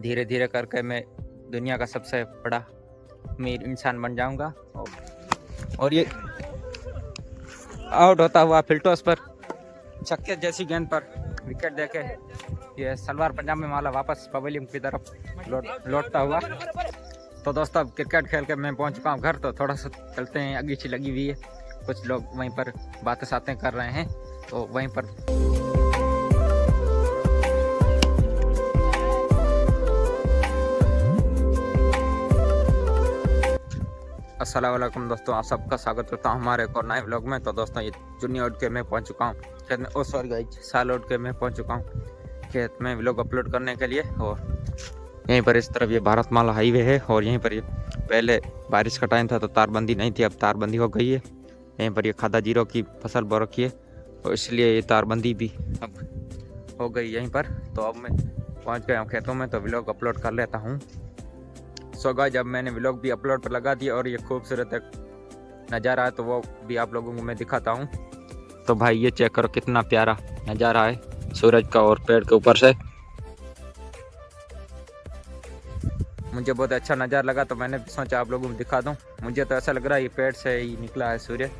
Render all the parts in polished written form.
धीरे धीरे करके मैं दुनिया का सबसे बड़ा अमीर इंसान बन जाऊंगा। और ये आउट होता हुआ फिल्टोस पर छक्के जैसी गेंद पर विकेट देके ये सलवार पजामे वाला वापस पवेलियन की तरफ लौटता हुआ। तो दोस्तों अब क्रिकेट खेल के मैं पहुंच चुका हूँ घर। तो थोड़ा सा चलते हैं, अगीची लगी हुई है, कुछ लोग वहीं पर बातें सातें कर रहे हैं, तो वहीं पर अस्सलाम वालेकुम दोस्तों, आप सबका स्वागत करता हूँ हमारे एक और नए व्लॉग में। तो दोस्तों ये चुन्नी उठ के मैं पहुँच चुका हूँ खेत में, सॉरी गाइस, साल उठ के मैं पहुँच चुका हूँ खेत में व्लॉग अपलोड करने के लिए। और यहीं पर इस तरफ ये भारतमाला हाईवे है, और यहीं पर ये पहले बारिश का टाइम था तो तारबंदी नहीं थी, अब तारबंदी हो गई है। यहीं पर ये खादा जीरो की फसल बो रखी है, और इसलिए ये तारबंदी भी अब हो गई यहीं पर। तो अब मैं पहुँच गया हूँ खेतों में, तो व्लॉग अपलोड कर लेता हूँ। सो गाइस अब मैंने व्लॉग भी अपलोड पर लगा दिया, और ये खूबसूरत एक नज़ारा है तो वो भी आप लोगों को मैं दिखाता हूँ। तो भाई ये चेक करो कितना प्यारा नज़ारा है सूरज का और पेड़ के ऊपर से। मुझे बहुत अच्छा नज़ारा लगा तो मैंने सोचा आप लोगों को दिखा दूँ। मुझे तो ऐसा लग रहा है ये पेड़ से ही निकला है सूर्य,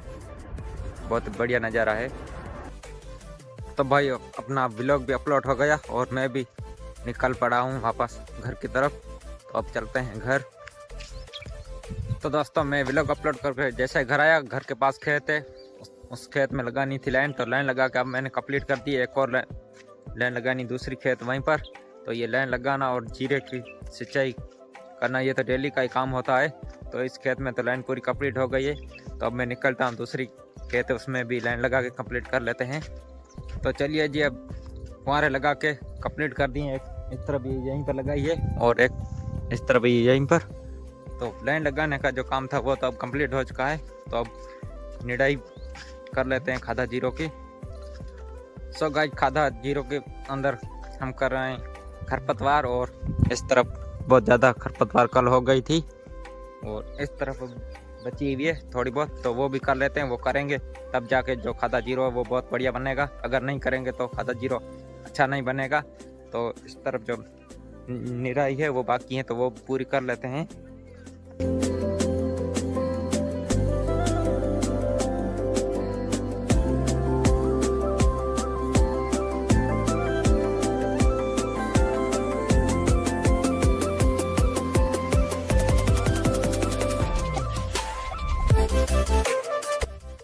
बहुत बढ़िया नज़ारा है। तो भाई अपना व्लॉग भी अपलोड हो गया और मैं भी निकल पड़ा हूँ वापस घर की तरफ। तो अब चलते हैं घर। तो दोस्तों मैं व्लॉग अपलोड करके जैसे घर आया, घर के पास खेत है, उस खेत में लगानी थी लाइन, तो लाइन लगा के अब मैंने कंप्लीट कर दी। एक और लाइन लगानी दूसरी खेत वहीं पर। तो ये लाइन लगाना और जीरे की सिंचाई करना ये तो डेली का ही काम होता है। तो इस खेत में तो लाइन पूरी कंप्लीट हो गई है, तो अब मैं निकलता हूँ दूसरी खेत है उसमें भी लाइन लगा के कंप्लीट कर लेते हैं। तो चलिए जी, अब फुहारे लगा के कंप्लीट कर दिए। एक इस तरफ ये यहीं पर लगाई है और एक इस तरफ ये यहीं पर। तो लाइन लगाने का जो काम था वो तो अब कंप्लीट हो चुका है। तो अब निडाई कर लेते हैं खादा जीरो की। सो गाइस खादा जीरो के अंदर हम कर रहे हैं खरपतवार, और इस तरफ बहुत ज़्यादा खरपतवार कल हो गई थी, और इस तरफ बची हुई है थोड़ी बहुत, तो वो भी कर लेते हैं। वो करेंगे तब जाके जो खादा जीरो है वो बहुत बढ़िया बनेगा। अगर नहीं करेंगे तो खादा जीरो अच्छा नहीं बनेगा। तो इस तरफ जो निराई है वो बाकी है, तो वो पूरी कर लेते हैं।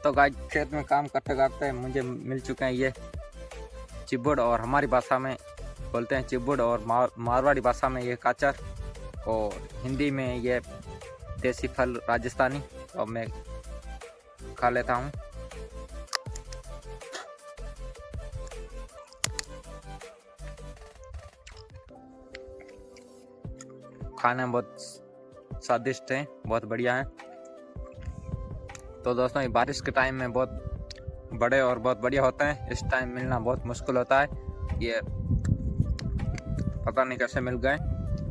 तो गाइस खेत में काम करते करते मुझे मिल चुके हैं ये चिबुड़, और हमारी भाषा में बोलते हैं चिबुड़, और मारवाड़ी भाषा में ये काचर, और हिंदी में ये देसी फल राजस्थानी। और मैं खा लेता हूँ। खाने में बहुत स्वादिष्ट है, बहुत बढ़िया है। तो दोस्तों ये बारिश के टाइम में बहुत बड़े और बहुत बढ़िया होते हैं। इस टाइम मिलना बहुत मुश्किल होता है, ये पता नहीं कैसे मिल गए।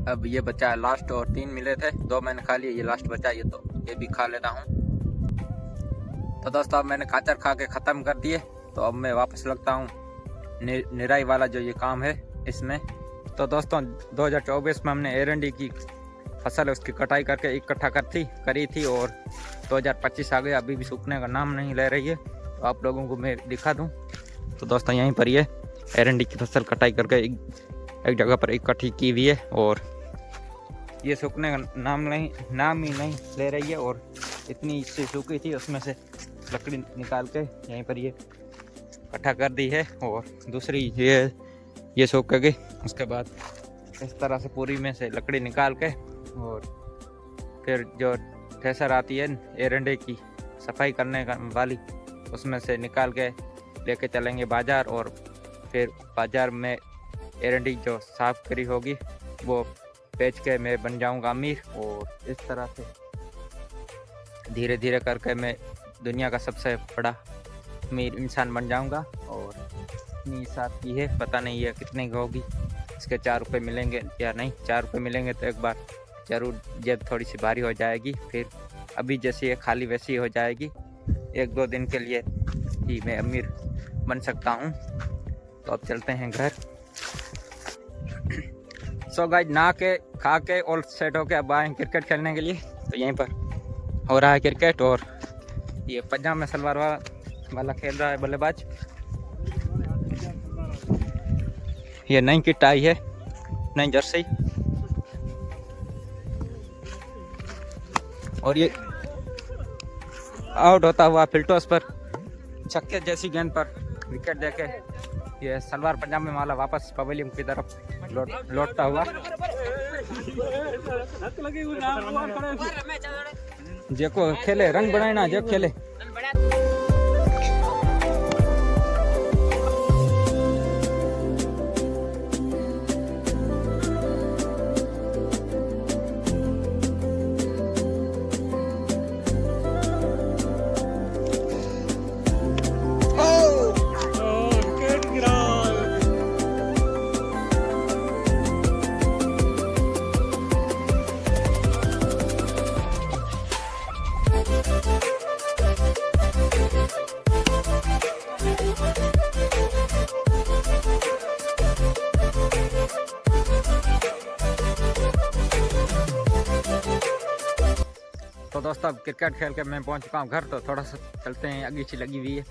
अब ये बचा है लास्ट, और 3 मिले थे, 2 मैंने खा लिए, ये लास्ट बचा ये, तो ये भी खा लेता हूँ। तो दोस्तों अब मैंने काचर खा के ख़त्म कर दिए, तो अब मैं वापस लगता हूँ निराई वाला जो ये काम है इसमें। तो दोस्तों 2024 में हमने एरंडी की फसल है उसकी कटाई करके इकट्ठा करी थी, और 2025 आ गया, अभी भी सूखने का नाम नहीं ले रही है। तो आप लोगों को मैं दिखा दूं। तो दोस्तों यहीं पर ये एरंडी की फसल कटाई करके एक जगह पर इकट्ठी की हुई है, और ये सूखने का नाम ही नहीं ले रही है। और इतनी इससे सूखी थी उसमें से लकड़ी निकाल के यहीं पर ये इकट्ठा कर दी है, और दूसरी ये सूख गई। उसके बाद इस तरह से पूरी में से लकड़ी निकाल के, और फिर जो थ्रेसर आती है एरंडे की सफाई करने वाली, उसमें से निकाल के लेके चलेंगे बाज़ार, और फिर बाज़ार में एरंडी जो साफ़ करी होगी वो बेच के मैं बन जाऊंगा अमीर। और इस तरह से धीरे धीरे करके मैं दुनिया का सबसे बड़ा अमीर इंसान बन जाऊंगा। और इतनी साथ की है, पता नहीं ये कितने की होगी, इसके 4 रुपये मिलेंगे या नहीं। 4 रुपये मिलेंगे तो एक बार ज़रूर जेब थोड़ी सी भारी हो जाएगी, फिर अभी जैसी ये खाली वैसी हो जाएगी। 1-2 दिन के लिए ही मैं अमीर बन सकता हूँ। तो अब चलते हैं घर। सो गाइस नहा के खा के और सेट होके अब आए क्रिकेट खेलने के लिए। तो यहीं पर हो रहा है क्रिकेट और ये पजामा सलवार वाला खेल रहा है बल्लेबाज। ये नई किट आई है, नई जर्सी। और ये आउट होता हुआ फिल्टोस पर छक्के जैसी गेंद पर विकेट देके ये सलवार पजामे वाला वापस पवेलियन की तरफ लौटता हुआ। जेको खेले रंग बनाना जो खेले। तो दोस्तों अब क्रिकेट खेल के मैं पहुंच चुका हूं घर। तो थोड़ा सा चलते हैं, अगीची लगी हुई है,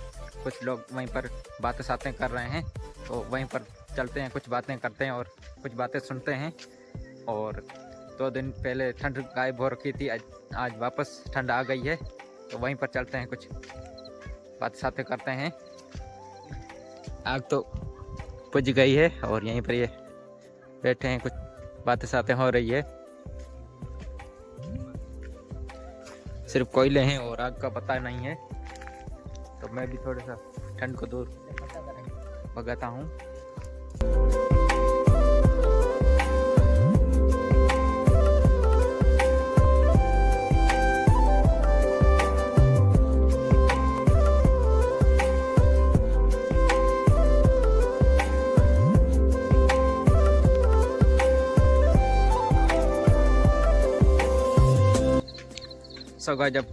कुछ लोग वहीं पर बातें सातें कर रहे हैं। तो वहीं पर चलते हैं, कुछ बातें करते हैं और कुछ बातें सुनते हैं। और 2 दिन पहले ठंड गायब हो रखी थी, आज वापस ठंड आ गई है। तो वहीं पर चलते हैं, कुछ बातें सातें करते हैं। आग तो बुझ गई है और यहीं पर ये बैठे हैं, कुछ बातें सातें हो रही है। सिर्फ कोयले हैं और आग का पता नहीं है। तो मैं भी थोड़ा सा ठंड को दूर भगाता हूँ। सो गाइस जब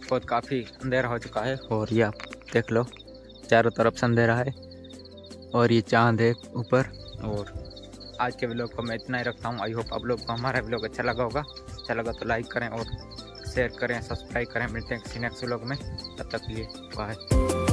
बहुत काफ़ी अंधेरा हो चुका है और ये आप देख लो चारों तरफ से अंधेरा है और ये चांद है ऊपर। और आज के व्लॉग को मैं इतना ही रखता हूँ। आई होप आप लोग को हमारा व्लॉग अच्छा लगा होगा। अच्छा लगा तो लाइक करें और शेयर करें, सब्सक्राइब करें। मिलते हैं किसी नेक्स्ट व्लॉग में, तब तक के लिए बाय।